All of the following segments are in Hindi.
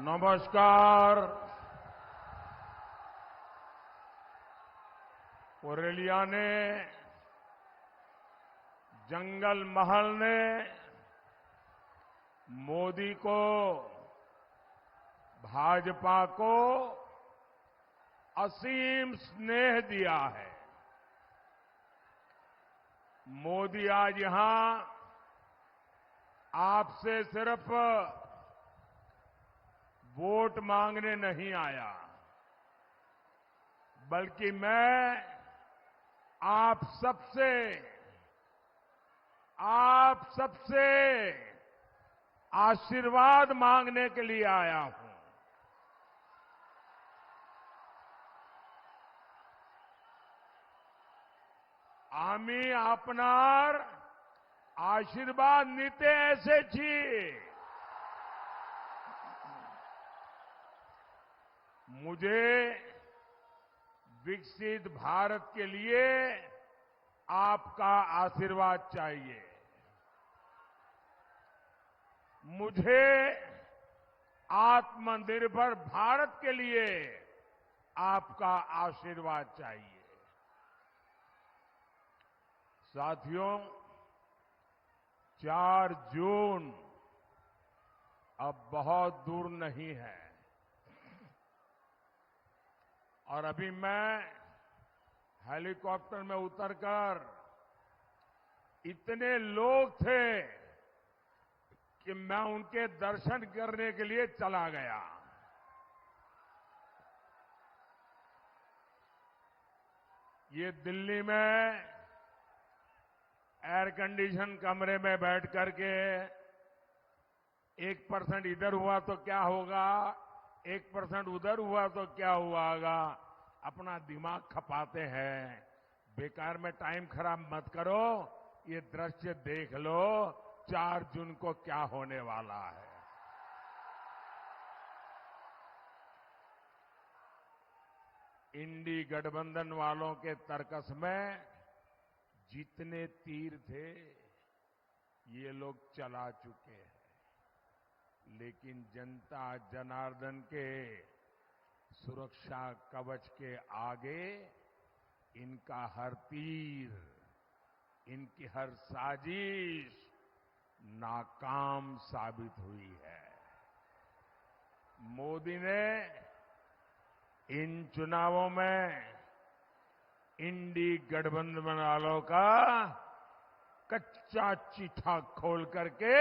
नमस्कार। पुरुलिया ने, जंगल महल ने मोदी को, भाजपा को असीम स्नेह दिया है। मोदी आज यहां आपसे सिर्फ वोट मांगने नहीं आया, बल्कि मैं आप सबसे आशीर्वाद मांगने के लिए आया हूं। आमी आपनार आशीर्वाद नीते ऐसे छी। मुझे विकसित भारत के लिए आपका आशीर्वाद चाहिए। मुझे आत्मनिर्भर भारत के लिए आपका आशीर्वाद चाहिए। साथियों, 4 जून अब बहुत दूर नहीं है और अभी मैं हेलीकॉप्टर में उतरकर इतने लोग थे कि मैं उनके दर्शन करने के लिए चला गया। ये दिल्ली में एयर कंडीशन कमरे में बैठ करके 1% इधर हुआ तो क्या होगा, 1% उधर हुआ तो क्या हुआगा, अपना दिमाग खपाते हैं। बेकार में टाइम खराब मत करो, ये दृश्य देख लो 4 जून को क्या होने वाला है। इंडी गठबंधन वालों के तर्कस में जितने तीर थे ये लोग चला चुके हैं, लेकिन जनता जनार्दन के सुरक्षा कवच के आगे इनका हर तीर, इनकी हर साजिश नाकाम साबित हुई है। मोदी ने इन चुनावों में इंडी गठबंधन वालों का कच्चा चिट्ठा खोल करके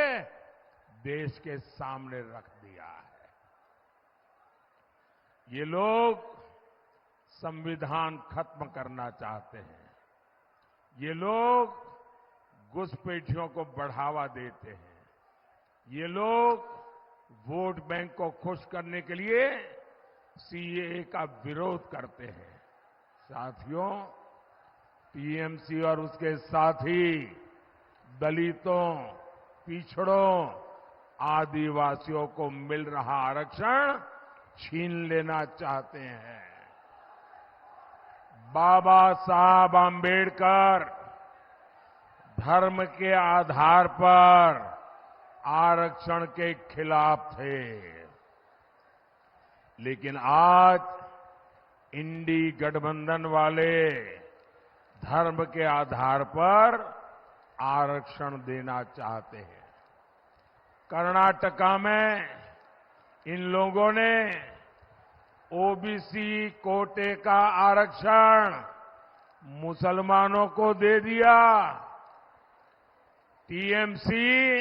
देश के सामने रख दिया है। ये लोग संविधान खत्म करना चाहते हैं। ये लोग घुसपैठियों को बढ़ावा देते हैं। ये लोग वोट बैंक को खुश करने के लिए सीएए का विरोध करते हैं। साथियों, टीएमसी और उसके साथी दलितों, पिछड़ों, आदिवासियों को मिल रहा आरक्षण छीन लेना चाहते हैं। बाबा साहब आंबेडकर धर्म के आधार पर आरक्षण के खिलाफ थे, लेकिन आज इंडी गठबंधन वाले धर्म के आधार पर आरक्षण देना चाहते हैं। कर्नाटका में इन लोगों ने ओबीसी कोटे का आरक्षण मुसलमानों को दे दिया। टीएमसी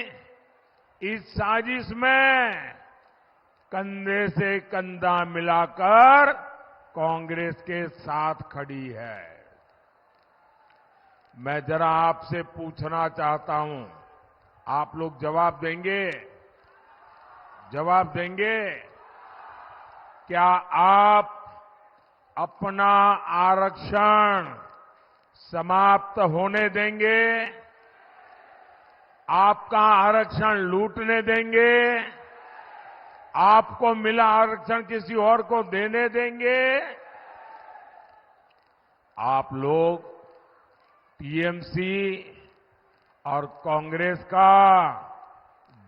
इस साजिश में कंधे से कंधा मिलाकर कांग्रेस के साथ खड़ी है। मैं जरा आपसे पूछना चाहता हूं, आप लोग जवाब देंगे? जवाब देंगे? क्या आप अपना आरक्षण समाप्त होने देंगे? आपका आरक्षण लूटने देंगे? आपको मिला आरक्षण किसी और को देने देंगे? आप लोग टीएमसी और कांग्रेस का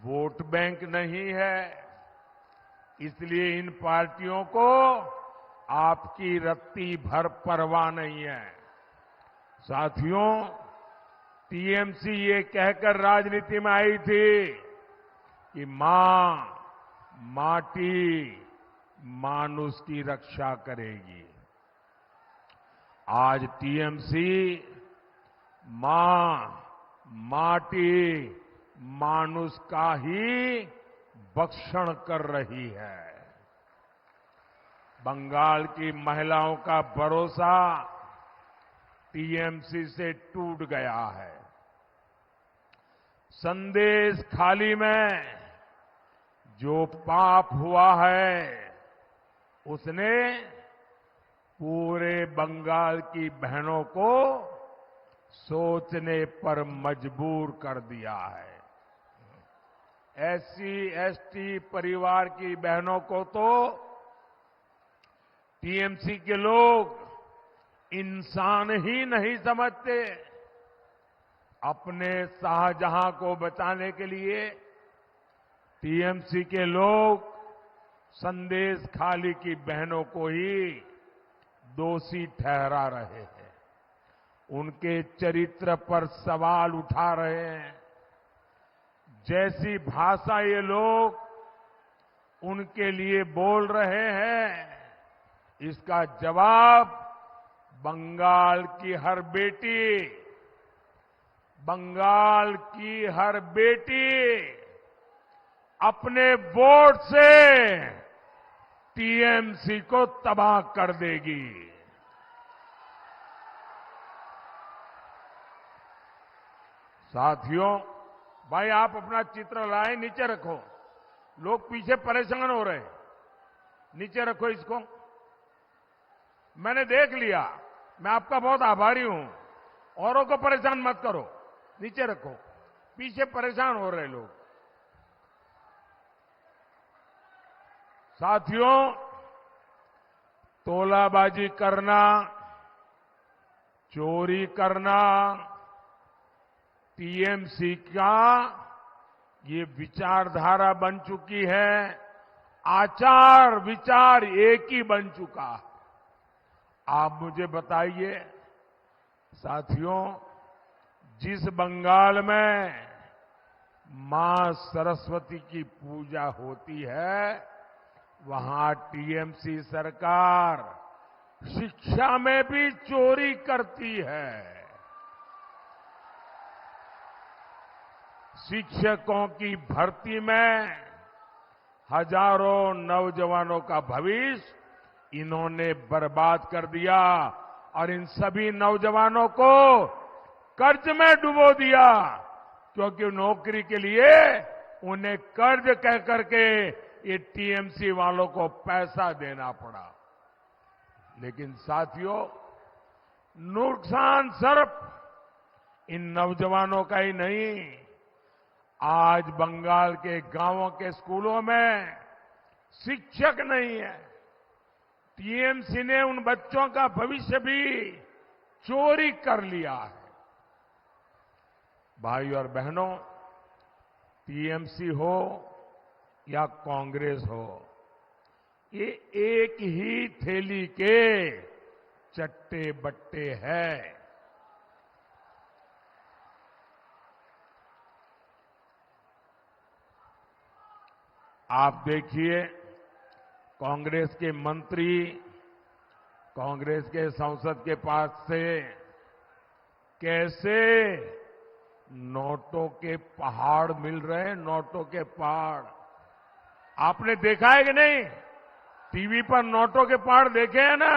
वोट बैंक नहीं है। इसलिए इन पार्टियों को आपकी रत्ती भर परवाह नहीं है। साथियों, टीएमसी ये कहकर राजनीति में आई थी कि मां माटी मानुष की रक्षा करेगी। आज टीएमसी मां माटी मानुष का ही भक्षण कर रही है। बंगाल की महिलाओं का भरोसा टीएमसी से टूट गया है। संदेश खाली में जो पाप हुआ है उसने पूरे बंगाल की बहनों को सोचने पर मजबूर कर दिया है। एससी एसटी परिवार की बहनों को तो टीएमसी के लोग इंसान ही नहीं समझते। अपने शाहजहां को बचाने के लिए टीएमसी के लोग संदेश खाली की बहनों को ही दोषी ठहरा रहे हैं, उनके चरित्र पर सवाल उठा रहे हैं। जैसी भाषा ये लोग उनके लिए बोल रहे हैं, इसका जवाब बंगाल की हर बेटी अपने वोट से टीएमसी को तबाह कर देगी। साथियों, भाई आप अपना चित्र लाए, नीचे रखो। लोग पीछे परेशान हो रहे हैं, नीचे रखो इसको। मैंने देख लिया, मैं आपका बहुत आभारी हूं। औरों को परेशान मत करो, नीचे रखो। पीछे परेशान हो रहे लोग। साथियों, तोलाबाजी करना, चोरी करना टीएमसी का ये विचारधारा बन चुकी है। आचार विचार एक ही बन चुका है। आप मुझे बताइए साथियों, जिस बंगाल में मां सरस्वती की पूजा होती है, वहां टीएमसी सरकार शिक्षा में भी चोरी करती है। शिक्षकों की भर्ती में हजारों नौजवानों का भविष्य इन्होंने बर्बाद कर दिया और इन सभी नौजवानों को कर्ज में डुबो दिया, क्योंकि नौकरी के लिए उन्हें कर्ज कह करके ये टीएमसी वालों को पैसा देना पड़ा। लेकिन साथियों, नुकसान सिर्फ इन नौजवानों का ही नहीं। आज बंगाल के गांवों के स्कूलों में शिक्षक नहीं है। टीएमसी ने उन बच्चों का भविष्य भी चोरी कर लिया है। भाई और बहनों, टीएमसी हो या कांग्रेस हो, ये एक ही थैली के चट्टे बट्टे हैं। आप देखिए, कांग्रेस के मंत्री कांग्रेस के संसद के पास से कैसे नोटों के पहाड़ मिल रहे हैं। नोटों के पहाड़ आपने देखा है कि नहीं? टीवी पर नोटों के पहाड़ देखे हैं ना?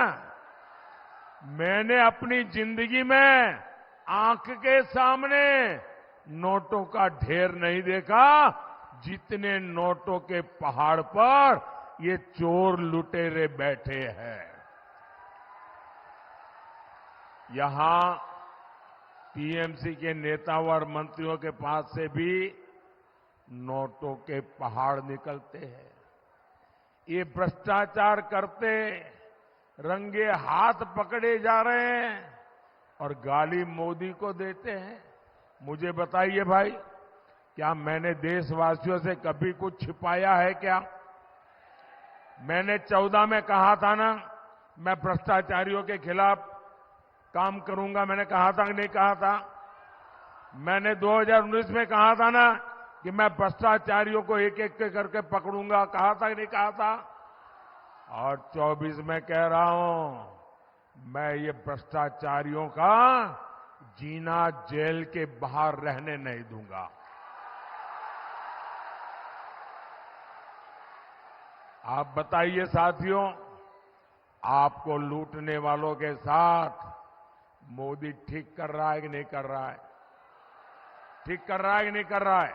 मैंने अपनी जिंदगी में आंख के सामने नोटों का ढेर नहीं देखा जितने नोटों के पहाड़ पर ये चोर लुटेरे बैठे हैं। यहां टीएमसी के नेताओं और मंत्रियों के पास से भी नोटों के पहाड़ निकलते हैं। ये भ्रष्टाचार करते रंगे हाथ पकड़े जा रहे हैं और गाली मोदी को देते हैं। मुझे बताइए भाई, क्या मैंने देशवासियों से कभी कुछ छिपाया है क्या? मैंने 14 में कहा था ना, मैं भ्रष्टाचारियों के खिलाफ काम करूंगा। मैंने कहा था कि नहीं कहा था? मैंने 2019 में कहा था ना कि मैं भ्रष्टाचारियों को एक एक करके पकड़ूंगा। कहा था कि नहीं कहा था? और 24 में कह रहा हूं, मैं ये भ्रष्टाचारियों का जीना जेल के बाहर रहने नहीं दूंगा। आप बताइए साथियों, आपको लूटने वालों के साथ मोदी ठीक कर रहा है कि नहीं कर रहा है? ठीक कर रहा है कि नहीं कर रहा है?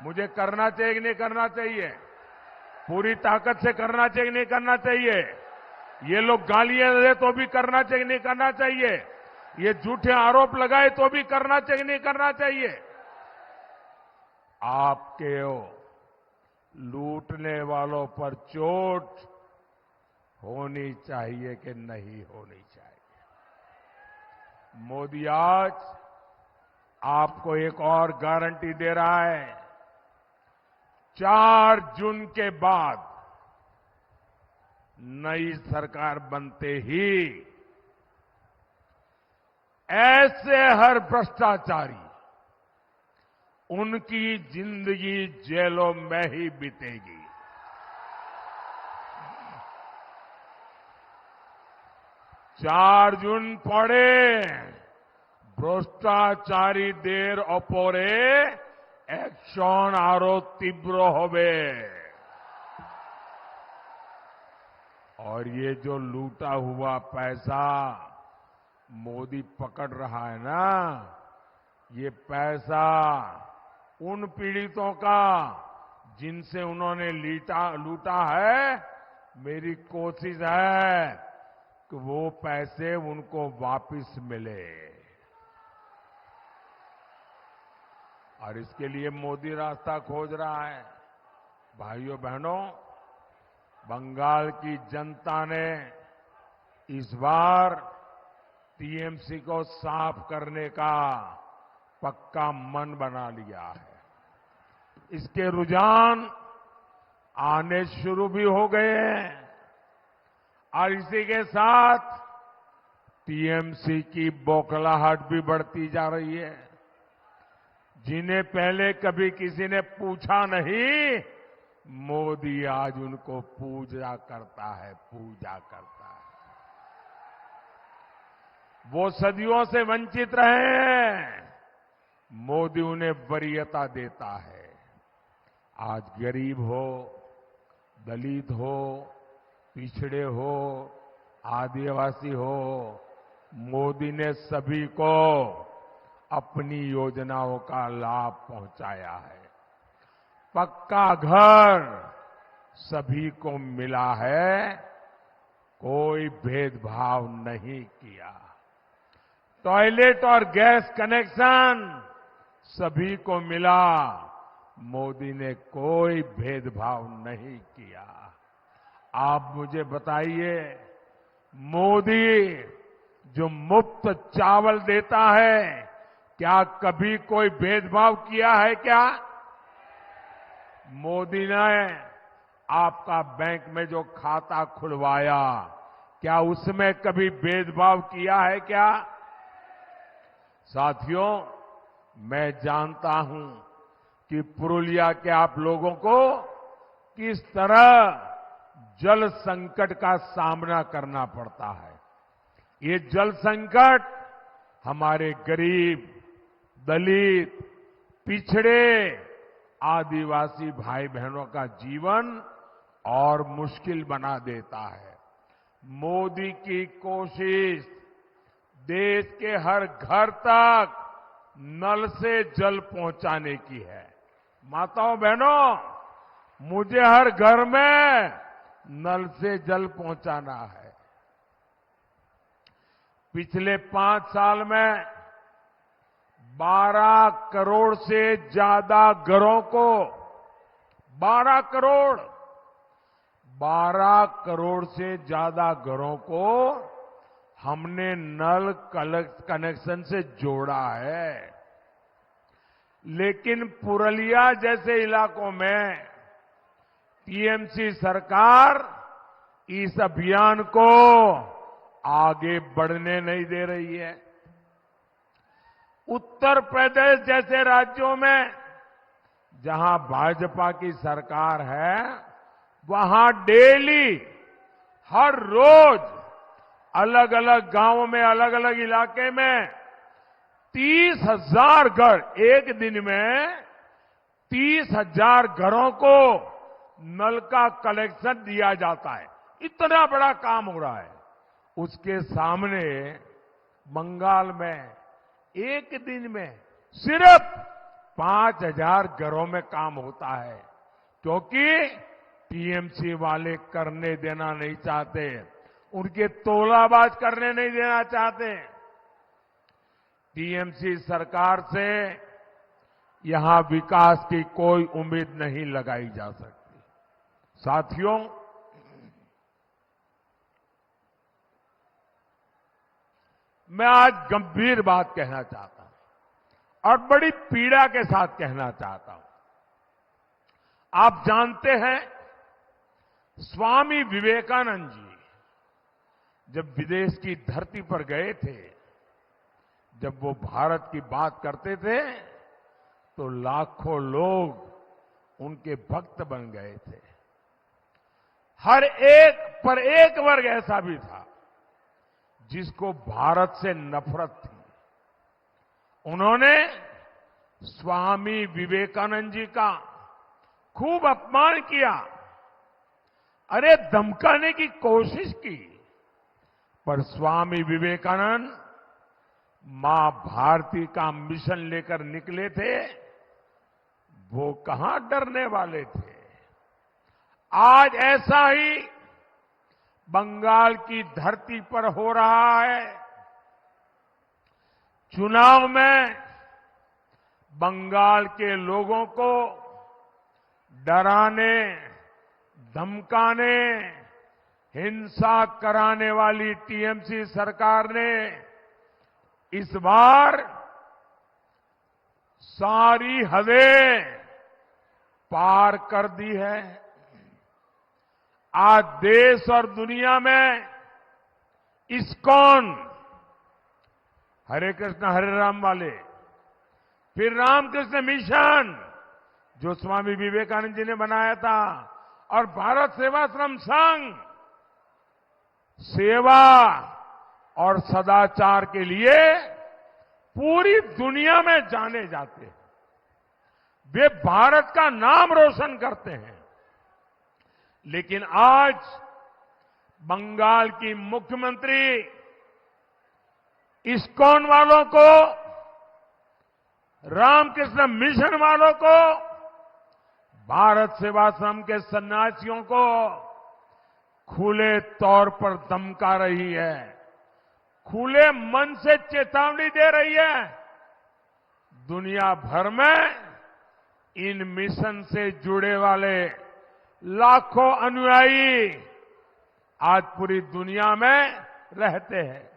मुझे करना चाहिए कि नहीं करना चाहिए? पूरी ताकत से करना चाहिए कि नहीं करना चाहिए? ये लोग गालियां दे तो भी करना चाहिए कि नहीं करना चाहिए? ये झूठे आरोप लगाए तो भी करना चाहिए कि नहीं करना चाहिए? आपके लूटने वालों पर चोट होनी चाहिए कि नहीं होनी चाहिए? मोदी आज आपको एक और गारंटी दे रहा है। 4 जून के बाद नई सरकार बनते ही ऐसे हर भ्रष्टाचारी, उनकी जिंदगी जेलों में ही बीतेगी। 4 जून पड़े भ्रष्टाचारीদের ওপরে অ্যাকশন আরো তীব্র হবে। और ये जो लूटा हुआ पैसा मोदी पकड़ रहा है ना, ये पैसा उन पीड़ितों का जिनसे उन्होंने लूटा है। मेरी कोशिश है कि वो पैसे उनको वापस मिले, और इसके लिए मोदी रास्ता खोज रहा है। भाइयों बहनों, बंगाल की जनता ने इस बार टीएमसी को साफ करने का पक्का मन बना लिया है। इसके रुझान आने शुरू भी हो गए हैं, और इसी के साथ टीएमसी की बौखलाहट भी बढ़ती जा रही है। जिन्हें पहले कभी किसी ने पूछा नहीं, मोदी आज उनको पूजा करता है, पूजा करता है। वो सदियों से वंचित रहे हैं, मोदी उन्हें वरीयता देता है। आज गरीब हो, दलित हो, पिछड़े हो, आदिवासी हो, मोदी ने सभी को अपनी योजनाओं का लाभ पहुंचाया है। पक्का घर सभी को मिला है, कोई भेदभाव नहीं किया। टॉयलेट और गैस कनेक्शन सभी को मिला, मोदी ने कोई भेदभाव नहीं किया। आप मुझे बताइए, मोदी जो मुफ्त चावल देता है, क्या कभी कोई भेदभाव किया है क्या? मोदी ने आपका बैंक में जो खाता खुलवाया, क्या उसमें कभी भेदभाव किया है क्या? साथियों, मैं जानता हूं कि पुरुलिया के आप लोगों को किस तरह जल संकट का सामना करना पड़ता है। ये जल संकट हमारे गरीब, दलित, पिछड़े, आदिवासी भाई बहनों का जीवन और मुश्किल बना देता है। मोदी की कोशिश देश के हर घर तक नल से जल पहुंचाने की है। माताओं बहनों, मुझे हर घर में नल से जल पहुंचाना है। पिछले 5 साल में 12 करोड़ से ज्यादा घरों को 12 करोड़ से ज्यादा घरों को हमने नल कनेक्शन से जोड़ा है। लेकिन पुरुलिया जैसे इलाकों में टीएमसी सरकार इस अभियान को आगे बढ़ने नहीं दे रही है। उत्तर प्रदेश जैसे राज्यों में जहां भाजपा की सरकार है, वहां डेली हर रोज अलग अलग गांवों में, अलग अलग इलाके में 30,000 घर, एक दिन में 30,000 घरों को नल का कनेक्शन दिया जाता है। इतना बड़ा काम हो रहा है। उसके सामने बंगाल में एक दिन में सिर्फ 5,000 घरों में काम होता है, क्योंकि टीएमसी वाले करने देना नहीं चाहते, उनके तोलाबाज करने नहीं देना चाहते। टीएमसी सरकार से यहां विकास की कोई उम्मीद नहीं लगाई जा सकती। साथियों, मैं आज गंभीर बात कहना चाहता हूं और बड़ी पीड़ा के साथ कहना चाहता हूं। आप जानते हैं, स्वामी विवेकानंद जी जब विदेश की धरती पर गए थे, जब वो भारत की बात करते थे, तो लाखों लोग उनके भक्त बन गए थे। हर एक पर एक वर्ग ऐसा भी था जिसको भारत से नफरत थी। उन्होंने स्वामी विवेकानंद जी का खूब अपमान किया, अरे धमकाने की कोशिश की, पर स्वामी विवेकानंद मां भारती का मिशन लेकर निकले थे। वो कहां डरने वाले थे। आज ऐसा ही बंगाल की धरती पर हो रहा है। चुनाव में बंगाल के लोगों को डराने, धमकाने, हिंसा कराने वाली टीएमसी सरकार ने इस बार सारी हदें पार कर दी है। आज देश और दुनिया में इस्कॉन, हरे कृष्ण हरे राम वाले, फिर रामकृष्ण मिशन जो स्वामी विवेकानंद जी ने बनाया था, और भारत सेवाश्रम संघ सेवा और सदाचार के लिए पूरी दुनिया में जाने जाते हैं। वे भारत का नाम रोशन करते हैं। लेकिन आज बंगाल की मुख्यमंत्री इस्कॉन वालों को, रामकृष्ण मिशन वालों को, भारत सेवाश्रम के सन्यासियों को खुले तौर पर धमका रही है, खुले मन से चेतावनी दे रही है। दुनिया भर में इन मिशन से जुड़े वाले लाखों अनुयायी आज पूरी दुनिया में रहते हैं,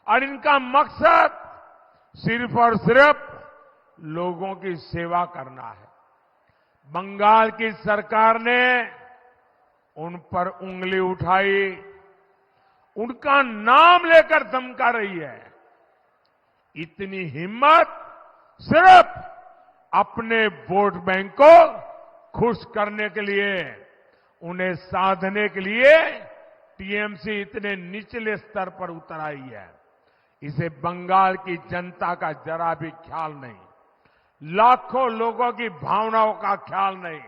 और इनका मकसद सिर्फ और सिर्फ लोगों की सेवा करना है। बंगाल की सरकार ने उन पर उंगली उठाई, उनका नाम लेकर धमका रही है। इतनी हिम्मत सिर्फ अपने वोट बैंक को खुश करने के लिए, उन्हें साधने के लिए टीएमसी इतने निचले स्तर पर उतर आई है। इसे बंगाल की जनता का जरा भी ख्याल नहीं, लाखों लोगों की भावनाओं का ख्याल नहीं।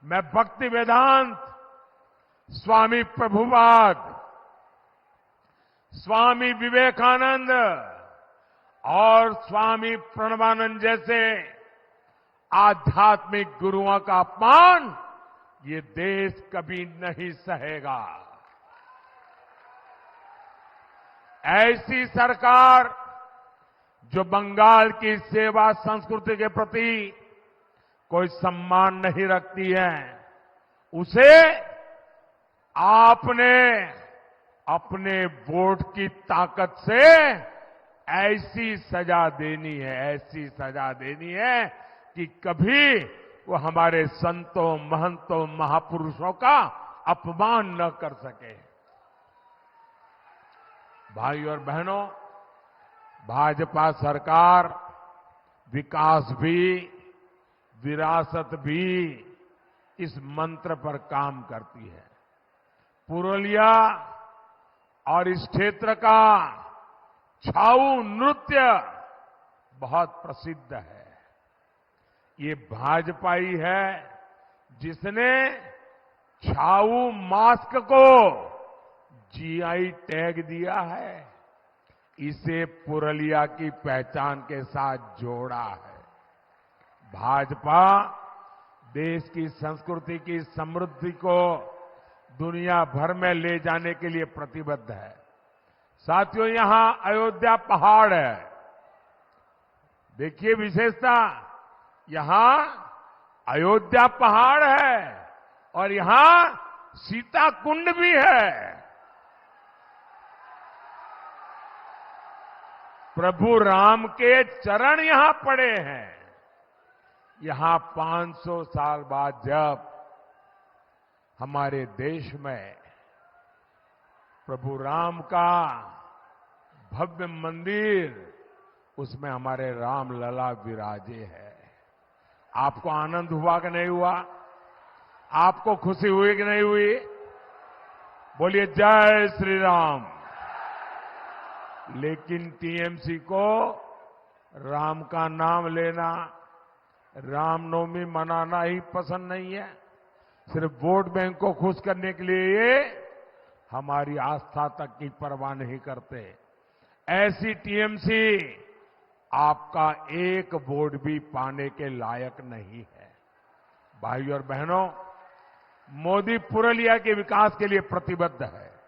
मैं भक्ति वेदांत, स्वामी प्रभुपाद, स्वामी विवेकानंद और स्वामी प्रणवानंद जैसे आध्यात्मिक गुरुओं का अपमान ये देश कभी नहीं सहेगा। ऐसी सरकार जो बंगाल की सेवा संस्कृति के प्रति कोई सम्मान नहीं रखती है, उसे आपने अपने वोट की ताकत से ऐसी सजा देनी है, ऐसी सजा देनी है कि कभी वो हमारे संतों, महंतों, महापुरुषों का अपमान न कर सके। भाई और बहनों, भाजपा सरकार विकास भी, विरासत भी इस मंत्र पर काम करती है। पुरुलिया और इस क्षेत्र का छाऊ नृत्य बहुत प्रसिद्ध है। ये भाजपा ही है जिसने छाऊ मास्क को जीआई टैग दिया है, इसे पुरुलिया की पहचान के साथ जोड़ा है। भाजपा देश की संस्कृति की समृद्धि को दुनिया भर में ले जाने के लिए प्रतिबद्ध है। साथियों, यहां अयोध्या पहाड़ है। देखिए विशेषता, यहां अयोध्या पहाड़ है और यहां सीता कुंड भी है। प्रभु राम के चरण यहां पड़े हैं। यहां 500 साल बाद जब हमारे देश में प्रभु राम का भव्य मंदिर, उसमें हमारे राम लला विराजे है। आपको आनंद हुआ कि नहीं हुआ? आपको खुशी हुई कि नहीं हुई? बोलिए जय श्री राम। लेकिन टीएमसी को राम का नाम लेना, रामनवमी मनाना ही पसंद नहीं है। सिर्फ वोट बैंक को खुश करने के लिए ये हमारी आस्था तक की परवाह नहीं करते। ऐसी टीएमसी आपका एक वोट भी पाने के लायक नहीं है। भाइयों और बहनों, मोदी पुरुलिया के विकास के लिए प्रतिबद्ध है।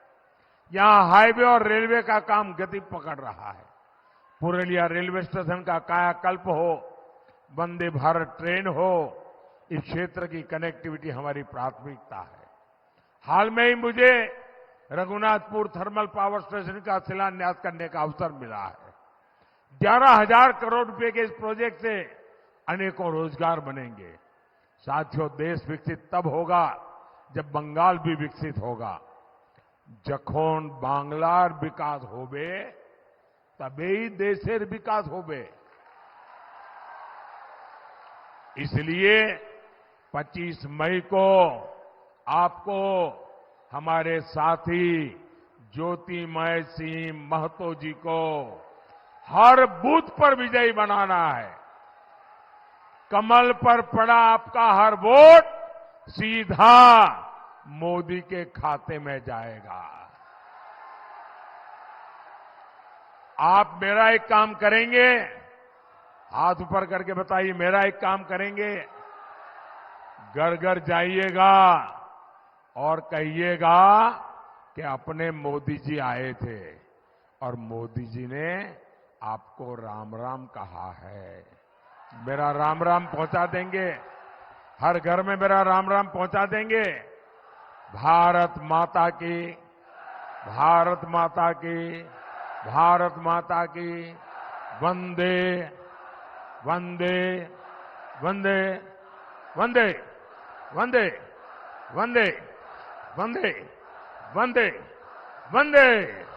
यहां हाईवे और रेलवे का काम गति पकड़ रहा है। पुरुलिया रेलवे स्टेशन का कायाकल्प हो, वंदे भारत ट्रेन हो, इस क्षेत्र की कनेक्टिविटी हमारी प्राथमिकता है। हाल में ही मुझे रघुनाथपुर थर्मल पावर स्टेशन का शिलान्यास करने का अवसर मिला है। 11,000 करोड़ रुपए के इस प्रोजेक्ट से अनेकों रोजगार बनेंगे। साथियों, देश विकसित तब होगा जब बंगाल भी विकसित होगा। जखोन बांग्लार विकास होबे तबे ही देशेर विकास होबे। इसलिए 25 मई को आपको हमारे साथी ज्योतिमय सिंह महतो जी को हर बूथ पर विजयी बनाना है। कमल पर पड़ा आपका हर वोट सीधा मोदी के खाते में जाएगा। आप मेरा एक काम करेंगे, हाथ ऊपर करके बताइए, मेरा एक काम करेंगे। घर घर जाइएगा और कहिएगा कि अपने मोदी जी आए थे और मोदी जी ने आपको राम राम कहा है। मेरा राम राम पहुंचा देंगे, हर घर में मेरा राम राम पहुंचा देंगे। भारत माता की, भारत माता की, भारत माता की। वंदे वंदे वंदे वंदे वंदे वंदे वंदे वंदे वंदे।